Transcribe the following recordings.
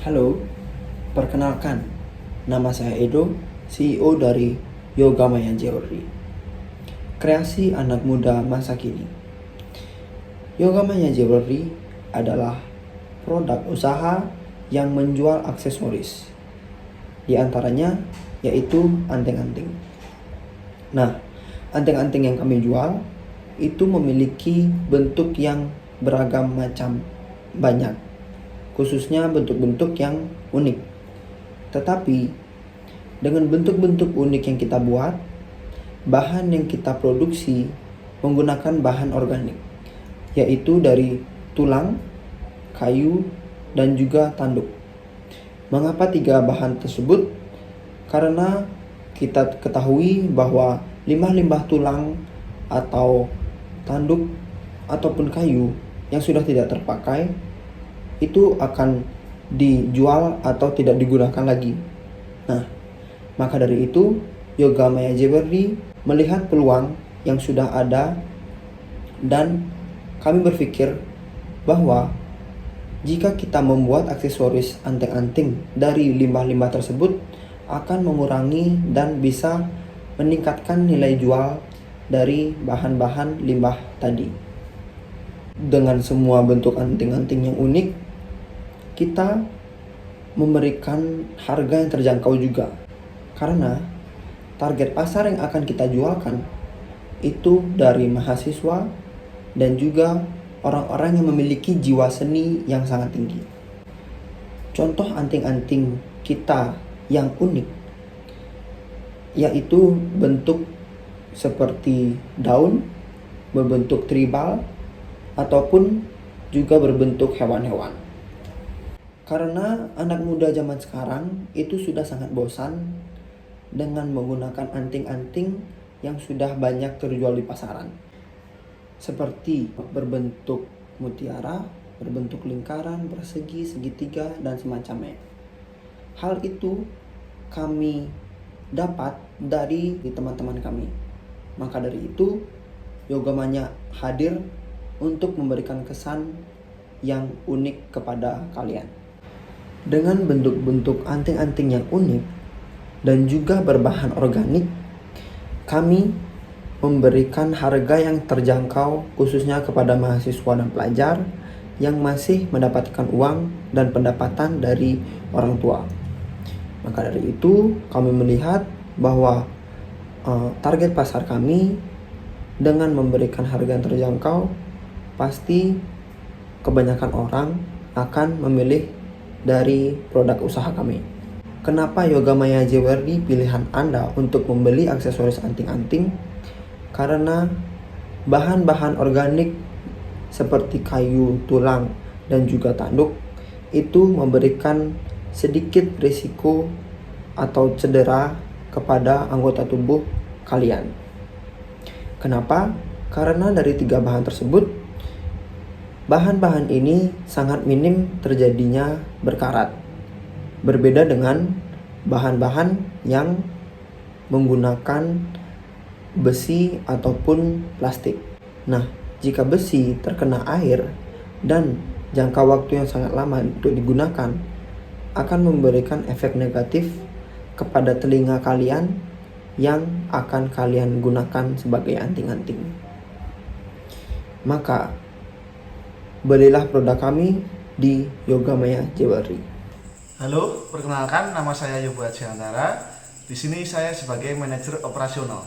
Halo, perkenalkan, nama saya Edo, CEO dari Yogamaya Jewelry, kreasi anak muda masa kini. Yogamaya Jewelry adalah produk usaha yang menjual aksesoris, di antaranya yaitu anting-anting. Nah, anting-anting yang kami jual itu memiliki bentuk yang beragam macam banyak, khususnya bentuk-bentuk yang unik. Tetapi dengan bentuk-bentuk unik yang kita buat, bahan yang kita produksi menggunakan bahan organik, yaitu dari tulang, kayu, dan juga tanduk. Mengapa tiga bahan tersebut? Karena kita ketahui bahwa limbah-limbah tulang atau tanduk ataupun kayu yang sudah tidak terpakai itu akan dijual atau tidak digunakan lagi. Nah, maka dari itu Yogamaya Jewelry melihat peluang yang sudah ada dan kami berpikir bahwa jika kita membuat aksesoris anting-anting dari limbah-limbah tersebut akan mengurangi dan bisa meningkatkan nilai jual dari bahan-bahan limbah tadi. Dengan semua bentuk anting-anting yang unik, kita memberikan harga yang terjangkau juga. Karena target pasar yang akan kita jualkan itu dari mahasiswa dan juga orang-orang yang memiliki jiwa seni yang sangat tinggi. Contoh anting-anting kita yang unik yaitu bentuk seperti daun, berbentuk tribal, ataupun juga berbentuk hewan-hewan. Karena anak muda zaman sekarang itu sudah sangat bosan dengan menggunakan anting-anting yang sudah banyak terjual di pasaran. Seperti berbentuk mutiara, berbentuk lingkaran, persegi, segitiga, dan semacamnya. Hal itu kami dapat dari teman-teman kami. Maka dari itu, Yogamanya hadir untuk memberikan kesan yang unik kepada kalian. Dengan bentuk-bentuk anting-anting yang unik dan juga berbahan organik, kami memberikan harga yang terjangkau khususnya kepada mahasiswa dan pelajar yang masih mendapatkan uang dan pendapatan dari orang tua. Maka dari itu kami melihat bahwa target pasar kami dengan memberikan harga yang terjangkau, pasti kebanyakan orang akan memilih dari produk usaha kami. Kenapa Yogamaya Jewelry pilihan Anda untuk membeli aksesoris anting-anting? Karena bahan-bahan organik seperti kayu, tulang, dan juga tanduk itu memberikan sedikit risiko atau cedera kepada anggota tubuh kalian. Kenapa? Karena dari tiga bahan tersebut, bahan-bahan ini sangat minim terjadinya berkarat. Berbeda dengan bahan-bahan yang menggunakan besi ataupun plastik. Nah, jika besi terkena air dan jangka waktu yang sangat lama untuk digunakan, akan memberikan efek negatif kepada telinga kalian yang akan kalian gunakan sebagai anting-anting. Maka, belilah produk kami di Yogamaya Jewelry. Halo, perkenalkan nama saya Yobu Hajiantara. Di sini saya sebagai manajer operasional.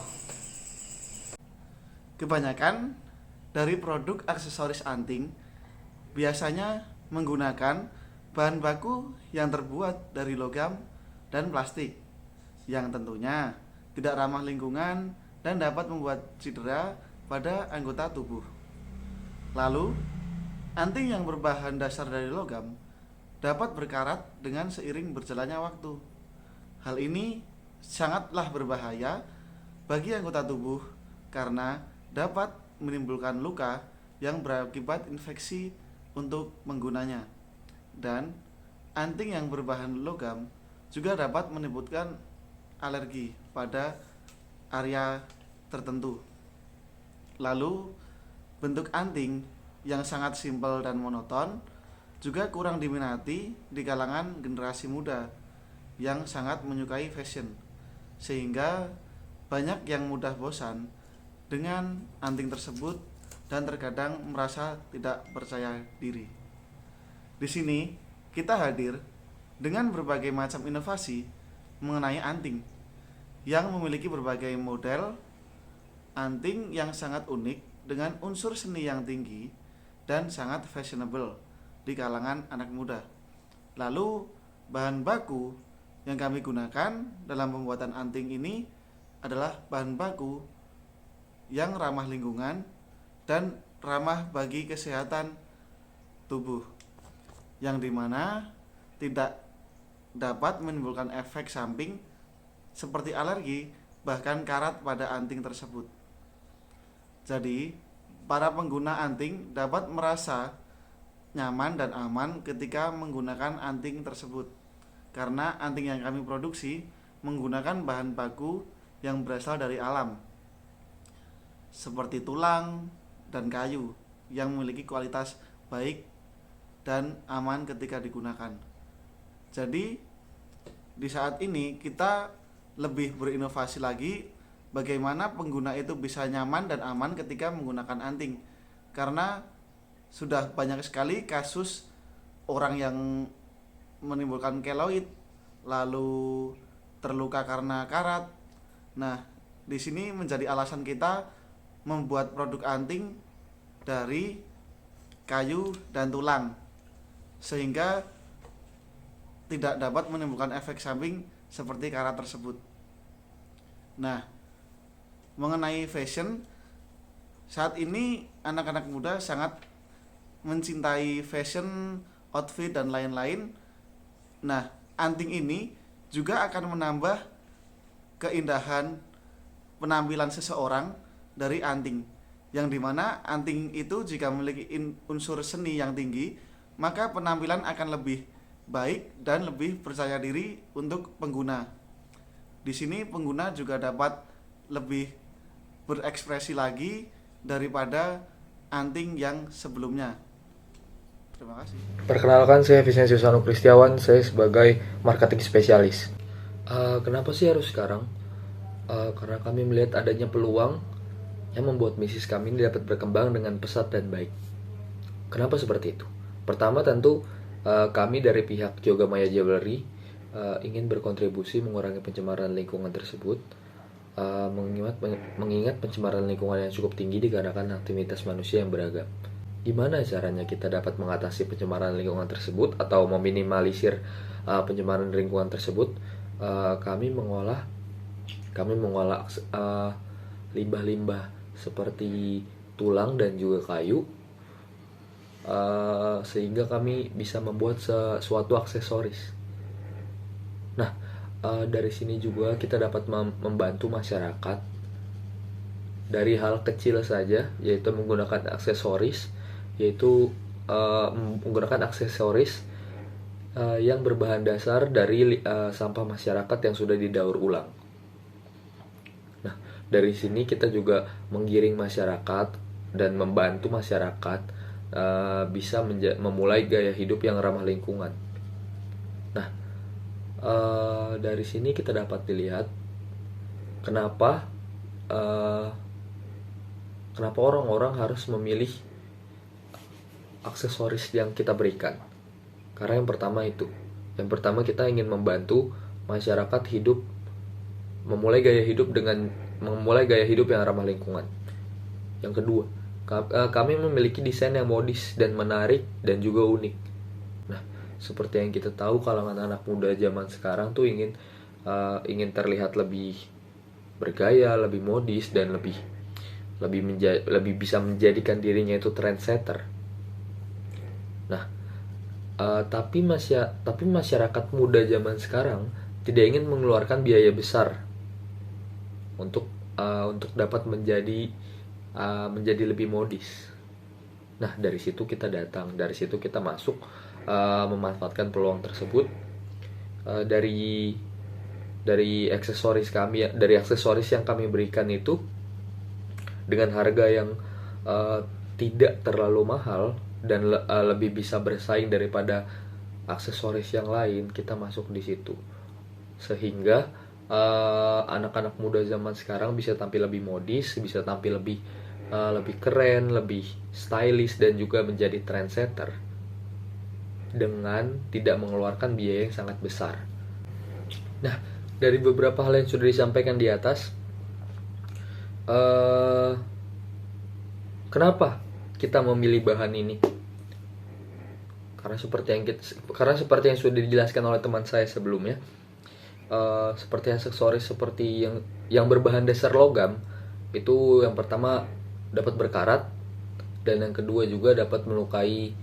Kebanyakan dari produk aksesoris anting biasanya menggunakan bahan baku yang terbuat dari logam dan plastik yang tentunya tidak ramah lingkungan dan dapat membuat cedera pada anggota tubuh. Lalu, anting yang berbahan dasar dari logam dapat berkarat dengan seiring berjalannya waktu. Hal ini sangatlah berbahaya bagi anggota tubuh karena dapat menimbulkan luka yang berakibat infeksi untuk menggunanya. Dan anting yang berbahan logam juga dapat menimbulkan alergi pada area tertentu. Lalu, bentuk anting yang sangat simpel dan monoton juga kurang diminati di kalangan generasi muda yang sangat menyukai fashion, sehingga banyak yang mudah bosan dengan anting tersebut dan terkadang merasa tidak percaya diri. Di sini kita hadir dengan berbagai macam inovasi mengenai anting yang memiliki berbagai model anting yang sangat unik dengan unsur seni yang tinggi dan sangat fashionable di kalangan anak muda. Lalu bahan baku yang kami gunakan dalam pembuatan anting ini adalah bahan baku yang ramah lingkungan dan ramah bagi kesehatan tubuh, yang dimana tidak dapat menimbulkan efek samping seperti alergi bahkan karat pada anting tersebut. Jadi para pengguna anting dapat merasa nyaman dan aman ketika menggunakan anting tersebut, karena anting yang kami produksi menggunakan bahan baku yang berasal dari alam seperti tulang dan kayu yang memiliki kualitas baik dan aman ketika digunakan. Jadi di saat ini kita lebih berinovasi lagi bagaimana pengguna itu bisa nyaman dan aman ketika menggunakan anting, karena sudah banyak sekali kasus orang yang menimbulkan keloid lalu terluka karena karat. Nah, di sini menjadi alasan kita membuat produk anting dari kayu dan tulang sehingga tidak dapat menimbulkan efek samping seperti karat tersebut. Nah, mengenai fashion, saat ini anak-anak muda sangat mencintai fashion, outfit dan lain-lain. Nah, anting ini juga akan menambah keindahan penampilan seseorang dari anting, yang dimana anting itu jika memiliki unsur seni yang tinggi, maka penampilan akan lebih baik dan lebih percaya diri untuk pengguna. Di sini pengguna juga dapat lebih berekspresi lagi daripada anting yang sebelumnya. Terima kasih. Perkenalkan, saya Vincentius Anu Kristiawan, saya sebagai marketing spesialis. Kenapa sih harus sekarang? Karena kami melihat adanya peluang yang membuat bisnis kami ini dapat berkembang dengan pesat dan baik. Kenapa seperti itu? Pertama tentu kami dari pihak Jogamaya Jewelry ingin berkontribusi mengurangi pencemaran lingkungan tersebut, mengingat pencemaran lingkungan yang cukup tinggi dikarenakan aktivitas manusia yang beragam. Gimana caranya kita dapat mengatasi pencemaran lingkungan tersebut atau meminimalisir pencemaran lingkungan tersebut? Kami mengolah limbah-limbah seperti tulang dan juga kayu, sehingga kami bisa membuat suatu aksesoris. Nah, dari sini juga kita dapat membantu masyarakat dari hal kecil saja, yaitu menggunakan aksesoris, yang berbahan dasar dari sampah masyarakat yang sudah didaur ulang. Nah, dari sini kita juga menggiring masyarakat dan membantu masyarakat bisa memulai gaya hidup yang ramah lingkungan. Nah, dari sini kita dapat dilihat kenapa orang-orang harus memilih aksesoris yang kita berikan. Karena yang pertama kita ingin membantu masyarakat hidup memulai gaya hidup yang ramah lingkungan. Yang kedua, kami memiliki desain yang modis dan menarik dan juga unik. Nah, seperti yang kita tahu, kalangan anak muda zaman sekarang tuh ingin terlihat lebih bergaya, lebih modis dan lebih bisa menjadikan dirinya itu trendsetter. Nah, tapi masyarakat muda zaman sekarang tidak ingin mengeluarkan biaya besar untuk dapat menjadi lebih modis. Nah, dari situ kita datang, dari situ kita masuk, memanfaatkan peluang tersebut. Dari aksesoris yang kami berikan itu dengan harga yang tidak terlalu mahal, dan lebih bisa bersaing daripada aksesoris yang lain, kita masuk di situ. Sehingga anak-anak muda zaman sekarang bisa tampil lebih modis, bisa tampil lebih keren, lebih stylish, dan juga menjadi trendsetter dengan tidak mengeluarkan biaya yang sangat besar. Nah, dari beberapa hal yang sudah disampaikan di atas, kenapa kita memilih bahan ini? Karena seperti yang sudah dijelaskan oleh teman saya sebelumnya, seperti aksesoris seperti yang berbahan dasar logam itu, yang pertama dapat berkarat, dan yang kedua juga dapat melukai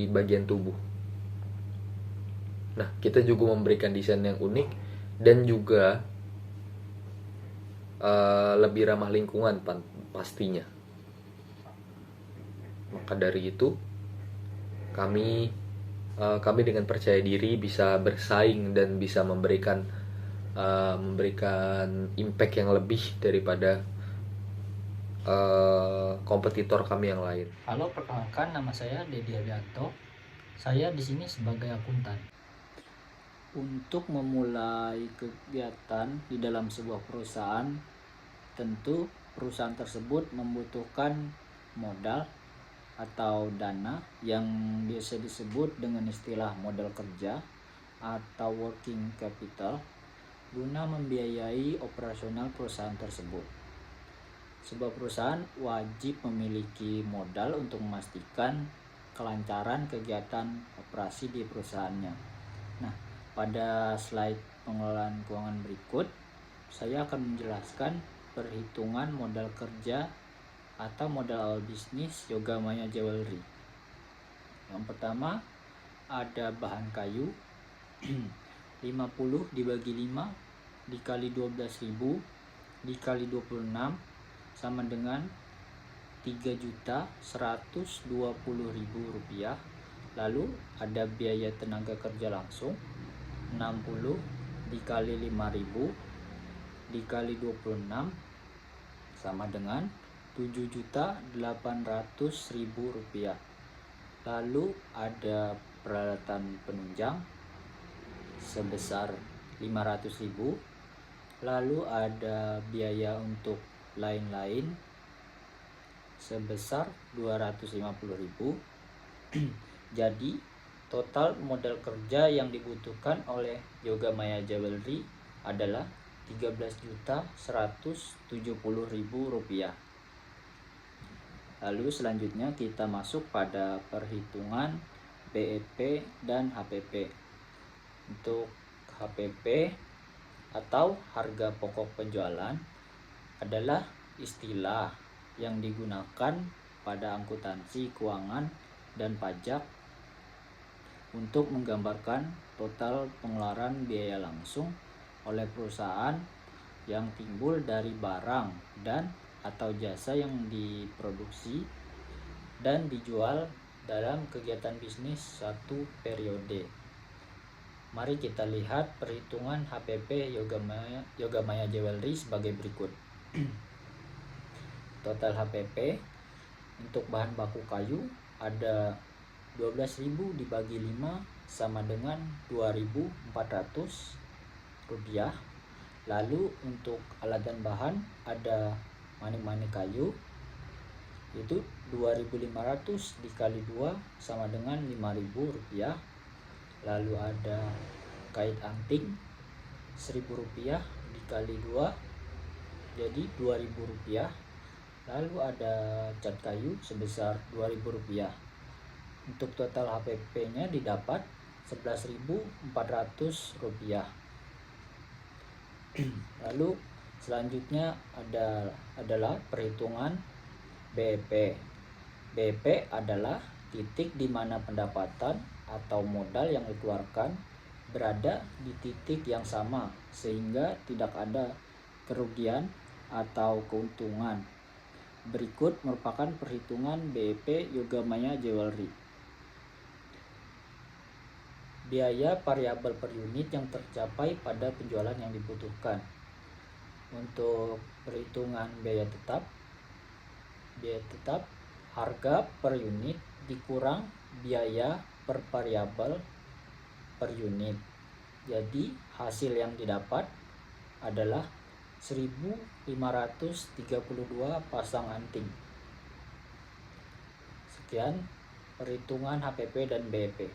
bagian tubuh. Nah, kita juga memberikan desain yang unik dan juga lebih ramah lingkungan pastinya. Maka dari itu kami dengan percaya diri bisa bersaing dan bisa memberikan impact yang lebih daripada kompetitor kami yang lain. Halo, perkenalkan, nama saya Dedi Arianto. Saya di sini sebagai akuntan. Untuk memulai kegiatan di dalam sebuah perusahaan, tentu perusahaan tersebut membutuhkan modal atau dana yang biasa disebut dengan istilah modal kerja atau working capital guna membiayai operasional perusahaan tersebut. Sebuah perusahaan wajib memiliki modal untuk memastikan kelancaran kegiatan operasi di perusahaannya. Nah, pada slide pengelolaan keuangan berikut, saya akan menjelaskan perhitungan modal kerja atau modal awal bisnis Yogamaya Jewelry. Yang pertama, ada bahan kayu 50 dibagi 5 dikali 12.000 dikali 26 sama dengan Rp3.120.000. Lalu ada biaya tenaga kerja langsung 60 dikali 5.000 dikali 26 sama dengan Rp7.800.000. Lalu ada peralatan penunjang sebesar 500.000. Lalu ada biaya untuk lain-lain sebesar 250.000. Jadi total modal kerja yang dibutuhkan oleh Yogamaya Jewelry adalah Rp13.170.000. Lalu selanjutnya kita masuk pada perhitungan BEP dan HPP. Untuk HPP atau harga pokok penjualan adalah istilah yang digunakan pada akuntansi keuangan dan pajak untuk menggambarkan total pengeluaran biaya langsung oleh perusahaan yang timbul dari barang dan atau jasa yang diproduksi dan dijual dalam kegiatan bisnis satu periode. Mari kita lihat perhitungan HPP Yogamaya Jewelry sebagai berikut. Total HPP untuk bahan baku kayu ada 12.000 dibagi 5 sama dengan Rp2.400. Lalu untuk alat dan bahan ada manik-manik kayu itu 2.500 dikali 2 sama dengan Rp5.000. Lalu ada kait anting Rp1.000 dikali 2 jadi Rp2.000. Lalu ada cat kayu sebesar Rp2.000. Untuk total HPP nya didapat Rp11.400. Lalu selanjutnya adalah perhitungan BEP. BEP adalah titik di mana pendapatan atau modal yang dikeluarkan berada di titik yang sama sehingga tidak ada kerugian atau keuntungan. Berikut merupakan perhitungan BEP Yogamaya Jewelry. Biaya variabel per unit yang tercapai pada penjualan yang dibutuhkan. Untuk perhitungan biaya tetap harga per unit dikurang biaya per variabel per unit. Jadi hasil yang didapat adalah 1532 pasang anting. Sekian perhitungan HPP dan BEP.